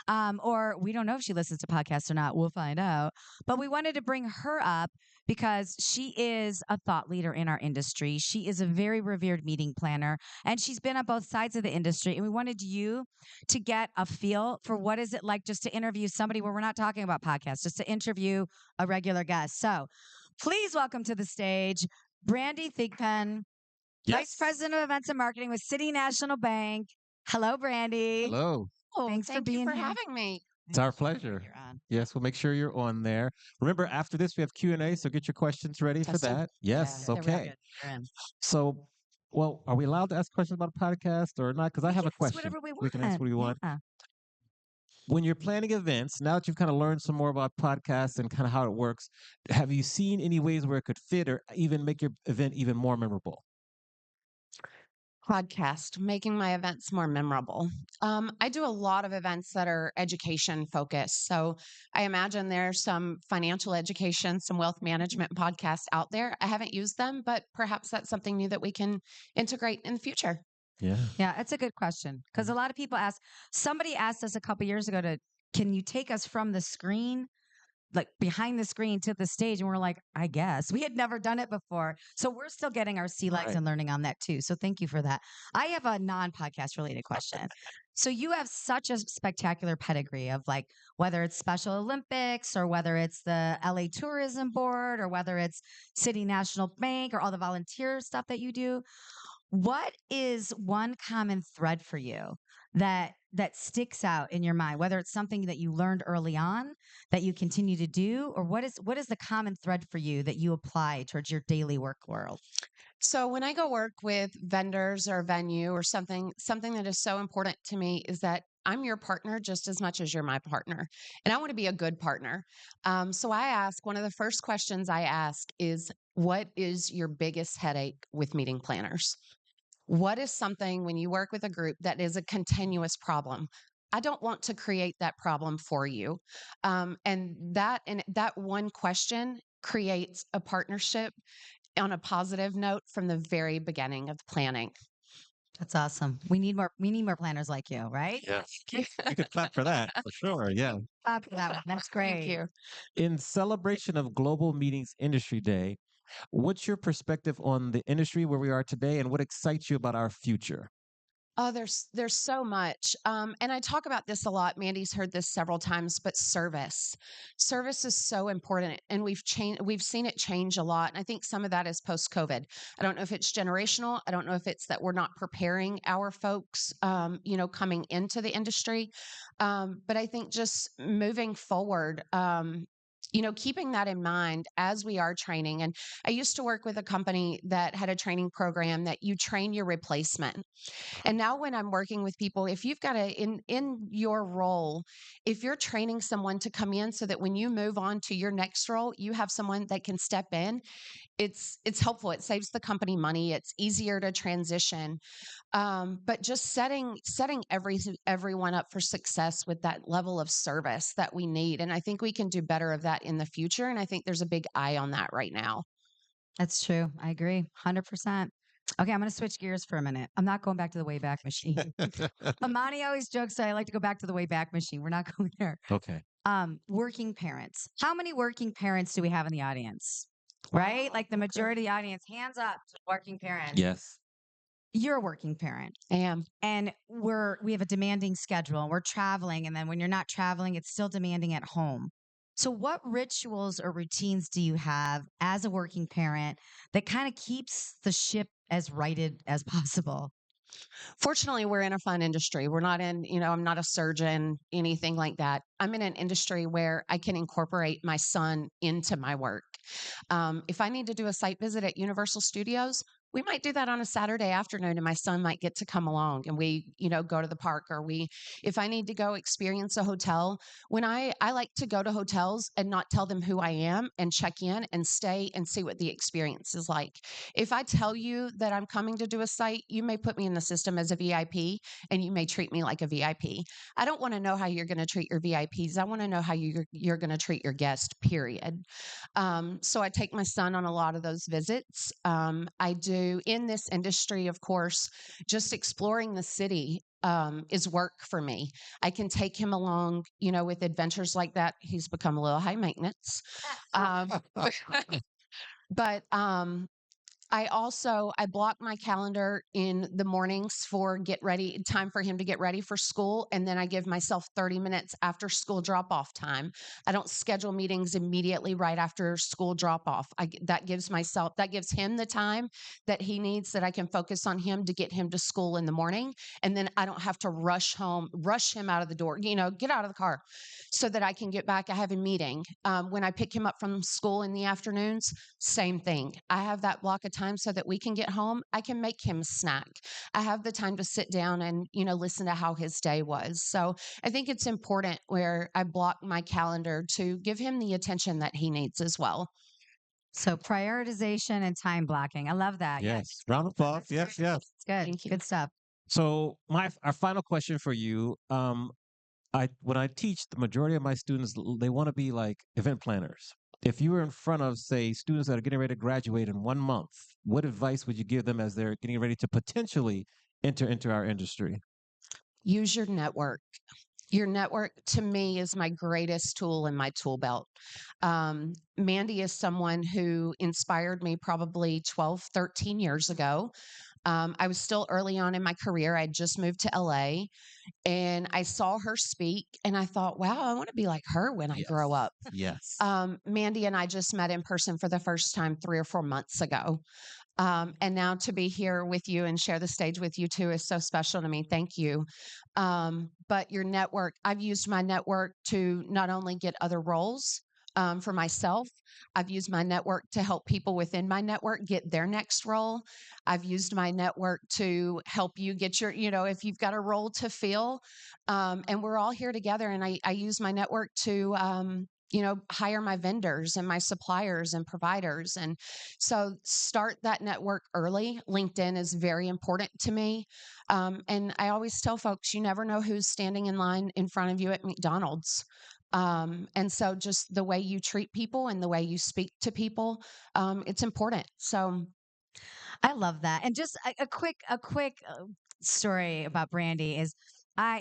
Or we don't know if she listens to podcasts or not. We'll find out. But we wanted to bring her up because she is a thought leader in our industry. She is a very revered meeting planner, and she's been on both sides of the industry. And we wanted you to get a feel for what is it like just to interview somebody where we're not talking about podcasts, just to interview a regular guest. So please welcome to the stage, Brandy Thigpen, Vice President of Events and Marketing with City National Bank. Hello, Brandy. Hello. Oh, Thanks for thank you being for here. having me. It's our pleasure. You're on. Yes, we'll make sure you're on there. Remember, after this, we have Q&A, so get your questions ready for Testing. that. Yes, Yeah, there we go. okay. Good. You're in. So, well, are we allowed to ask questions about a podcast or not? Because I have a Yes, question. whatever we We can ask want. what we want. Yeah. When you're planning events, now that you've kind of learned some more about podcasts and kind of how it works, have you seen any ways where it could fit or even make your event even more memorable? Podcast, making my events more memorable. I do a lot of events that are education focused. So I imagine there's some financial education, some wealth management podcasts out there. I haven't used them, but perhaps that's something new that we can integrate in the future. Yeah. Yeah, it's a good question because a lot of people ask. Somebody asked us a couple years ago can you take us from the screen, like behind the screen to the stage? And we're like, I guess we had never done it before. So we're still getting our sea legs Right. and learning on that too. So thank you for that. I have a non-podcast related question. So you have such a spectacular pedigree of like whether it's Special Olympics or whether it's the LA Tourism Board or whether it's City National Bank or all the volunteer stuff that you do. What is one common thread for you that sticks out in your mind, whether it's something that you learned early on that you continue to do, or what is the common thread for you that you apply towards your daily work world? So when I go work with vendors or venue or something that is so important to me is that I'm your partner just as much as you're my partner, and I want to be a good partner. So I ask one of the first questions I ask is, "What is your biggest headache with meeting planners? What is something when you work with a group that is a continuous problem? I don't want to create that problem for you." And that one question creates a partnership on a positive note from the very beginning of the planning. That's awesome. We need more planners like you, right? Yes. You could clap for that, for sure. Yeah. Clap for that one. That's Thank great. you. In celebration of Global Meetings Industry Day, what's your perspective on the industry where we are today and what excites you about our future? Oh, there's so much. And I talk about this a lot. Mandy's heard this several times, but service is so important, and we've seen it change a lot. And I think some of that is post-COVID. I don't know if it's generational. I don't know if it's that we're not preparing our folks, coming into the industry. But I think just moving forward, keeping that in mind as we are training. And I used to work with a company that had a training program that you train your replacement. And now when I'm working with people, if you've got in your role, if you're training someone to come in so that when you move on to your next role, you have someone that can step in, it's helpful. It saves the company money. It's easier to transition. But just setting everyone up for success with that level of service that we need. And I think we can do better of that in the future. And I think there's a big eye on that right now. That's true. I agree. 100%. Okay, I'm going to switch gears for a minute. I'm not going back to the Wayback Machine. Amani always jokes that I like to go back to the Wayback Machine. We're not going there. Okay. Working parents. How many working parents do we have in the audience? Right? Like the majority of the audience, hands up to working parents. Yes. You're a working parent. I am. And we have a demanding schedule and we're traveling. And then when you're not traveling, it's still demanding at home. So, what rituals or routines do you have as a working parent that kind of keeps the ship as righted as possible? Fortunately, we're in a fun industry. We're not in, I'm not a surgeon, anything like that. I'm in an industry where I can incorporate my son into my work. If I need to do a site visit at Universal Studios, we might do that on a Saturday afternoon and my son might get to come along and we, go to the park if I need to go experience a hotel, I like to go to hotels and not tell them who I am and check in and stay and see what the experience is like. If I tell you that I'm coming to do a site, you may put me in the system as a VIP and you may treat me like a VIP. I don't want to know how you're going to treat your VIPs. I want to know how you're going to treat your guest, period. So I take my son on a lot of those visits. I do in this industry, of course, just exploring the city is work for me. I can take him along, with adventures like that. He's become a little high maintenance. Um, but I block my calendar in the mornings for time for him to get ready for school, and then I give myself 30 minutes after school drop off time. I don't schedule meetings immediately right after school drop off. That gives him the time that he needs that I can focus on him to get him to school in the morning, and then I don't have to rush him out of the door, get out of the car so that I can get back. I have a meeting. When I pick him up from school in the afternoons, same thing. I have that block of time so that we can get home. I can make him a snack. I have the time to sit down and, listen to how his day was. So I think it's important where I block my calendar to give him the attention that he needs as well. So, prioritization and time blocking. I love that. Yes. Round of applause. Yes, yes. It's good. Thank you. Good stuff. So our final question for you. When I teach, the majority of my students, they want to be like event planners. If you were in front of, say, students that are getting ready to graduate in 1 month, what advice would you give them as they're getting ready to potentially enter into our industry? Use your network. Your network to me is my greatest tool in my tool belt. Mandi is someone who inspired me probably 12, 13 years ago. I was still early on in my career. I just moved to LA and I saw her speak and I thought, wow, I want to be like her when I grow up. Yes. Mandi and I just met in person for the first time 3 or 4 months ago. And now to be here with you and share the stage with you too is so special to me. Thank you. But your network, I've used my network to not only get other roles for myself, I've used my network to help people within my network get their next role. I've used my network to help you get if you've got a role to fill, and we're all here together. And I use my network to, hire my vendors and my suppliers and providers. And so start that network early. LinkedIn is very important to me. And I always tell folks, you never know who's standing in line in front of you at McDonald's. And so just the way you treat people and the way you speak to people, it's important. So I love that. And just a quick story about Brandy is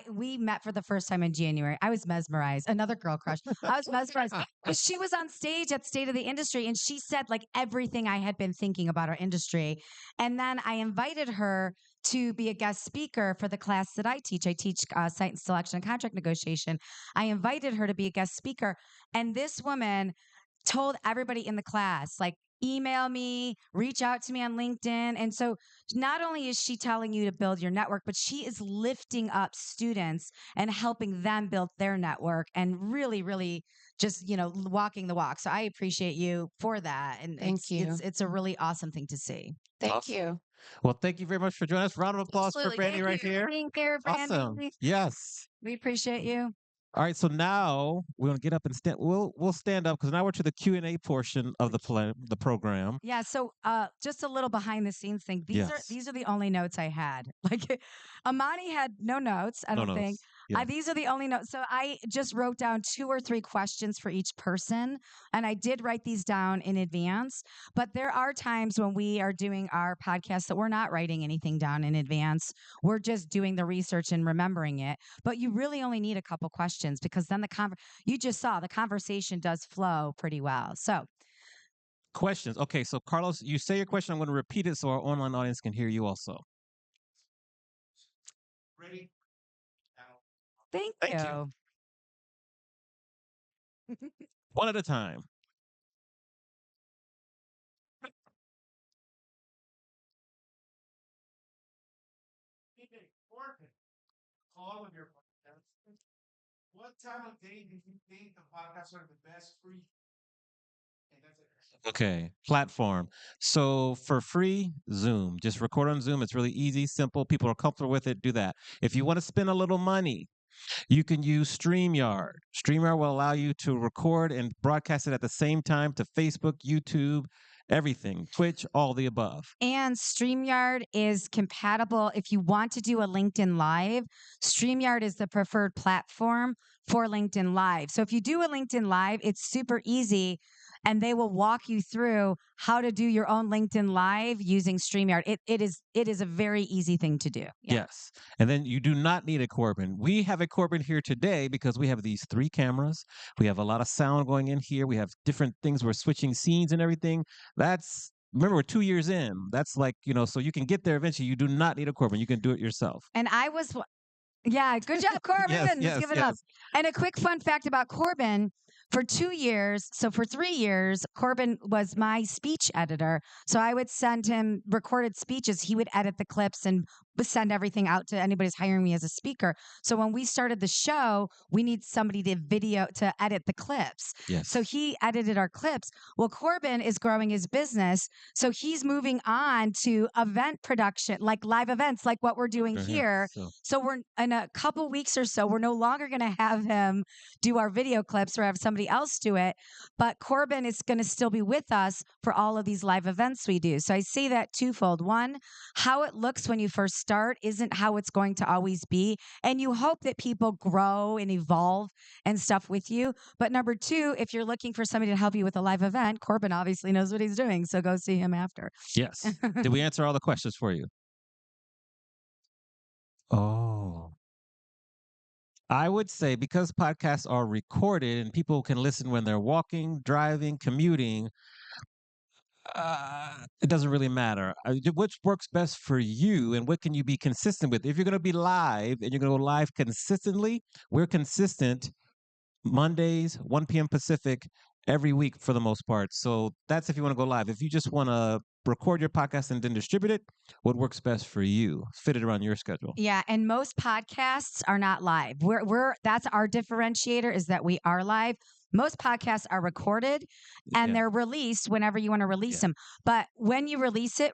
we met for the first time in January. I was mesmerized. Another girl crush. I was mesmerized because she was on stage at State of the Industry and she said like everything I had been thinking about our industry. And then I invited her to be a guest speaker for the class that I teach. I teach site and selection and contract negotiation. I invited her to be a guest speaker, and this woman told everybody in the class, like, email me, reach out to me on LinkedIn. And so not only is she telling you to build your network, but she is lifting up students and helping them build their network and really, really just, walking the walk. So I appreciate you for that. And Thank you. It's a really awesome thing to see. Thank Awesome. you. Well, thank you very much for joining us. Round of applause Absolutely. for Brandy Thank right you. here. Being here, Brandy. Awesome. Yes. We appreciate you. All right, so now we're gonna get up and stand. We'll stand up because now we're to the Q&A portion of the program. Yeah, so just a little behind the scenes thing. Yes. These are the only notes I had. Like Amani had no notes, I No don't think. notes. Yeah. These are the only notes. So I just wrote down 2 or 3 questions for each person, and I did write these down in advance. But there are times when we are doing our podcast that we're not writing anything down in advance. We're just doing the research and remembering it. But you really only need a couple questions because then you just saw the conversation does flow pretty well. So Questions. Okay, so Carlos, you say your question. I'm going to repeat it so our online audience can hear you also. Ready? thank Thank you. One at a time. All of your podcasts. What time of day do you think the podcasts are the best for you? And that's it. Okay, platform. So for free, Zoom. Just record on Zoom. It's really easy, simple. People are comfortable with it. Do that. If you want to spend a little money, you can use StreamYard. StreamYard will allow you to record and broadcast it at the same time to Facebook, YouTube, everything, Twitch, all the above. And StreamYard is compatible. If you want to do a LinkedIn Live, StreamYard is the preferred platform for LinkedIn Live. So if you do a LinkedIn Live, it's super easy and they will walk you through how to do your own LinkedIn Live using StreamYard. It is a very easy thing to do. Yeah. Yes. And then you do not need a Corbin. We have a Corbin here today because we have these 3 cameras. We have a lot of sound going in here. We have different things. We're switching scenes and everything. Remember, we're 2 years in. That's like, so you can get there eventually. You do not need a Corbin. You can do it yourself. And yeah, good job, Corbin. Yes, Let's give it up. And a quick fun fact about Corbin. For 2 years, so for 3 years, Corbin was my speech editor. So I would send him recorded speeches. He would edit the clips and would send everything out to anybody who's hiring me as a speaker. So when we started the show, we need somebody to edit the clips. Yes. So he edited our clips. Well, Corbin is growing his business. So he's moving on to event production, like live events, like what we're doing here. So we're in a couple weeks or so, we're no longer going to have him do our video clips or have somebody else do it. But Corbin is going to still be with us for all of these live events we do. So I say that twofold. One, how it looks when you first start isn't how it's going to always be. And you hope that people grow and evolve and stuff with you. But number 2, if you're looking for somebody to help you with a live event, Corbin obviously knows what he's doing. So go see him after. Yes. Did we answer all the questions for you? Oh. I would say because podcasts are recorded and people can listen when they're walking, driving, commuting, it doesn't really matter. Which works best for you and what can you be consistent with? If you're going to be live and you're going to go live consistently, we're consistent Mondays, 1 p.m. Pacific, every week for the most part. So that's if you want to go live. If you just want to record your podcast and then distribute it, what works best for you? Fit it around your schedule. Yeah, and most podcasts are not live. That's our differentiator is that we are live. Most podcasts are recorded and they're released whenever you want to release them. But when you release it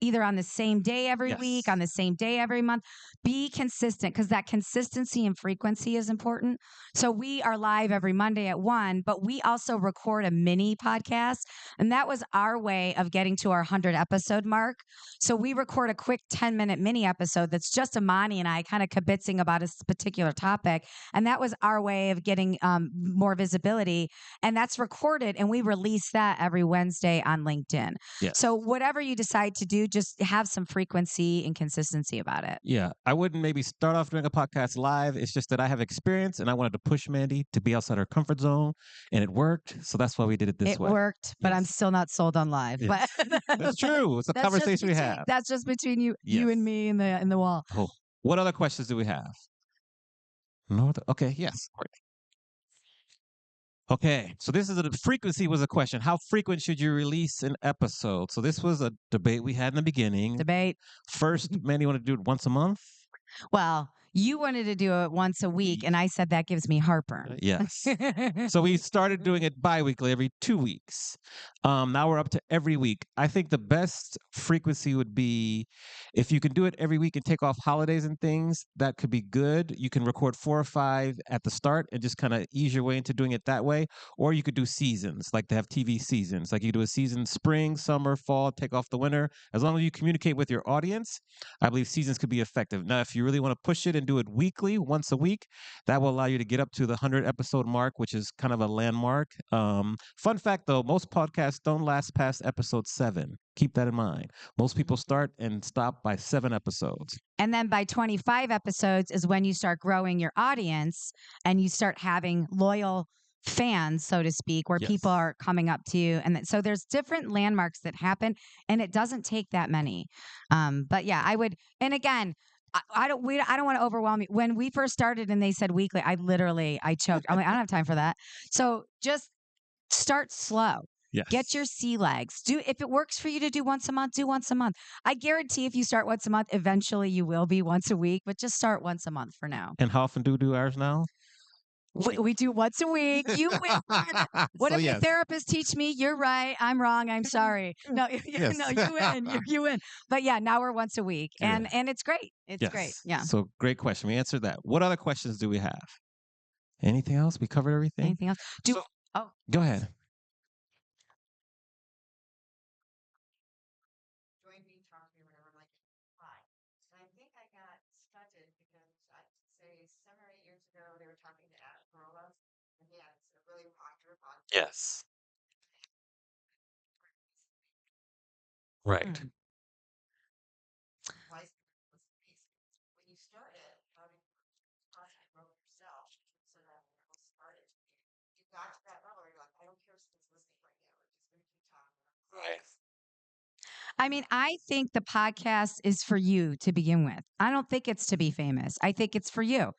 either on the same day every week, on the same day every month. Be consistent because that consistency and frequency is important. So we are live every Monday at 1, but we also record a mini podcast. And that was our way of getting to our 100 episode mark. So we record a quick 10-minute mini episode that's just Amani and I kind of kibitzing about a particular topic. And that was our way of getting more visibility. And that's recorded and we release that every Wednesday on LinkedIn. Yes. So whatever you decide to do, just have some frequency and consistency about it. Yeah. I wouldn't maybe start off doing a podcast live. It's just that I have experience and I wanted to push Mandi to be outside her comfort zone and it worked. So that's why we did it this way. It worked, but I'm still not sold on live. Yes. But that's true. It's a conversation we have. That's just between you and me in the wall. Oh. What other questions do we have? No. Okay. Yes. Great. Okay, so frequency was a question. How frequent should you release an episode? So this was a debate we had in the beginning. First, Mandi wanted to do it once a month. Well, you wanted to do it once a week, and I said that gives me heartburn. Yes. So we started doing it bi-weekly, every 2 weeks. Now we're up to every week. I think the best frequency would be if you can do it every week and take off holidays and things, that could be good. You can record 4 or 5 at the start and just kind of ease your way into doing it that way. Or you could do seasons, like they have TV seasons. Like you do a season spring, summer, fall, take off the winter. As long as you communicate with your audience, I believe seasons could be effective. Now, if you really want to push it and do it weekly, once a week, that will allow you to get up to the 100 episode mark, which is kind of a landmark. Fun fact though, most podcasts don't last past episode 7. Keep that in mind. Most people start and stop by 7 episodes. And then by 25 episodes is when you start growing your audience and you start having loyal fans, so to speak, where people are coming up to you. And so there's different landmarks that happen and it doesn't take that many. But yeah, I would, and again, I don't want to overwhelm you. When we first started and they said weekly, I choked. I'm like, I don't have time for that. So just start slow. Yes. Get your sea legs. If it works for you to do once a month, do once a month. I guarantee if you start once a month, eventually you will be once a week, but just start once a month for now. And how often do we do ours now? We do once a week. You win. What if your therapist teach me? You're right. I'm wrong. I'm sorry. No, Yes. no, you win. You win. But yeah, now we're once a week, and Yeah. it's great. It's great. Yeah. So great question. We answered that. What other questions do we have? Anything else? We covered everything. Anything else? Go ahead. Join me, talk to me, whatever, like, hi. And I think I got started because I'd say 7 or 8 years ago, they were talking to Adam Carolla, and he had a really popular podcast. Yes. Right. When you started, having content grow yourself, so that when it was started, you got to that level where you're like, I don't care if someone's listening right now, we're just going to keep talking. Right. I mean, I think the podcast is for you to begin with. I don't think it's to be famous. I think it's for you.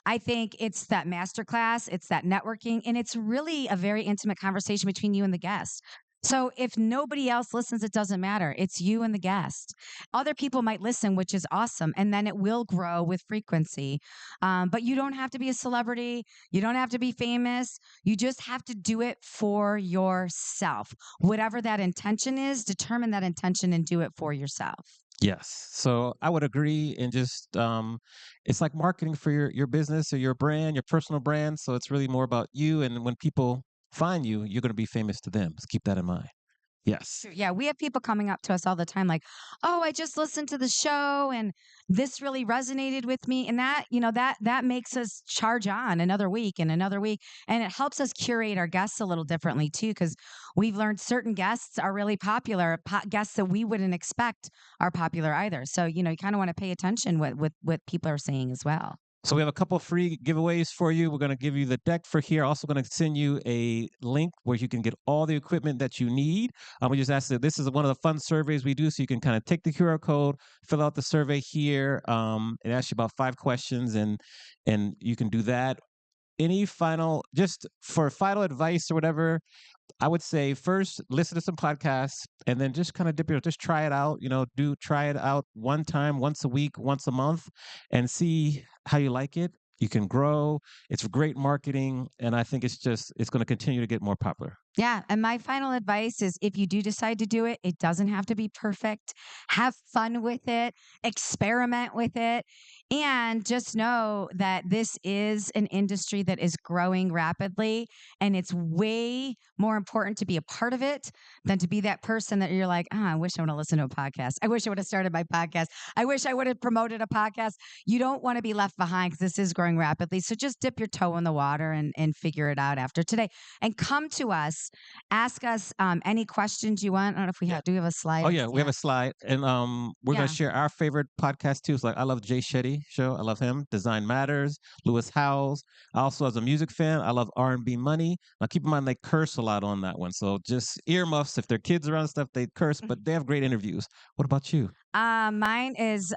I think it's that masterclass, it's that networking, and it's really a very intimate conversation between you and the guest. So if nobody else listens, it doesn't matter. It's you and the guest. Other people might listen, which is awesome, and then it will grow with frequency. But you don't have to be a celebrity. You don't have to be famous. You just have to do it for yourself. Whatever that intention is, determine that intention and do it for yourself. Yes. So I would agree. And just it's like marketing for your business or your brand, your personal brand. So it's really more about you. And when people find you, you're going to be famous to them. So keep that in mind. Yes. Yeah, we have people coming up to us all the time like, "Oh, I just listened to the show and this really resonated with me." And that, that makes us charge on another week and another week. And it helps us curate our guests a little differently too, because we've learned certain guests are really popular. Guests that we wouldn't expect are popular either. So, you kind of want to pay attention what people are saying as well. So we have a couple of free giveaways for you. We're going to give you the deck for here. Also going to send you a link where you can get all the equipment that you need. We just asked that this is one of the fun surveys we do. So you can kind of take the QR code, fill out the survey here. It asks you about 5 questions and you can do that. Just for final advice or whatever, I would say first listen to some podcasts and then just kind of just try it out, try it out one time, once a week, once a month, and see how you like it. You can grow. It's great marketing. And I think it's going to continue to get more popular. Yeah. And my final advice is if you do decide to do it, it doesn't have to be perfect. Have fun with it, experiment with it, and just know that this is an industry that is growing rapidly. And it's way more important to be a part of it than to be that person that you're like, I wish I would have listened to a podcast. I wish I would have started my podcast. I wish I would have promoted a podcast. You don't want to be left behind because this is growing rapidly. So just dip your toe in the water and figure it out after today. And come to us. Ask us any questions you want. I don't know if we do we have a slide? Oh, yeah, we have a slide. And we're going to share our favorite podcast, too. It's like I love Jay Shetty show. I love him. Design Matters, Lewis Howes. Also, as a music fan, I love R&B Money. Now, keep in mind, they curse a lot on that one. So just earmuffs. If their kids around and stuff, they curse. But they have great interviews. What about you? Mine is,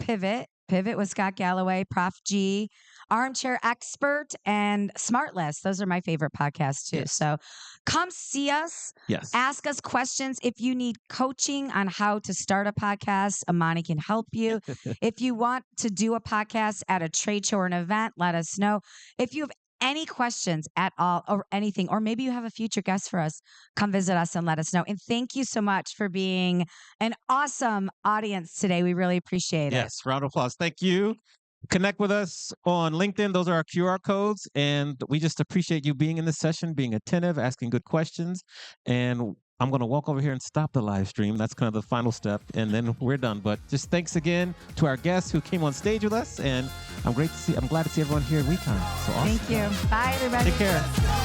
Pivot. Pivot with Scott Galloway, Prof G, Armchair Expert, and Smartlist. Those are my favorite podcasts too. Yes. So come see us. Yes. Ask us questions. If you need coaching on how to start a podcast, Amani can help you. If you want to do a podcast at a trade show or an event, let us know. If you have any questions at all or anything, or maybe you have a future guest for us, come visit us and let us know. And thank you so much for being an awesome audience today. We really appreciate it. Yes, round of applause. Thank you. Connect with us on LinkedIn. Those are our QR codes. And we just appreciate you being in this session, being attentive, asking good questions. And I'm going to walk over here and stop the live stream. That's kind of the final step. And then we're done. But just thanks again to our guests who came on stage with us. And I'm glad to see everyone here at WeCon. So awesome. Thank you. Bye, everybody. Take care.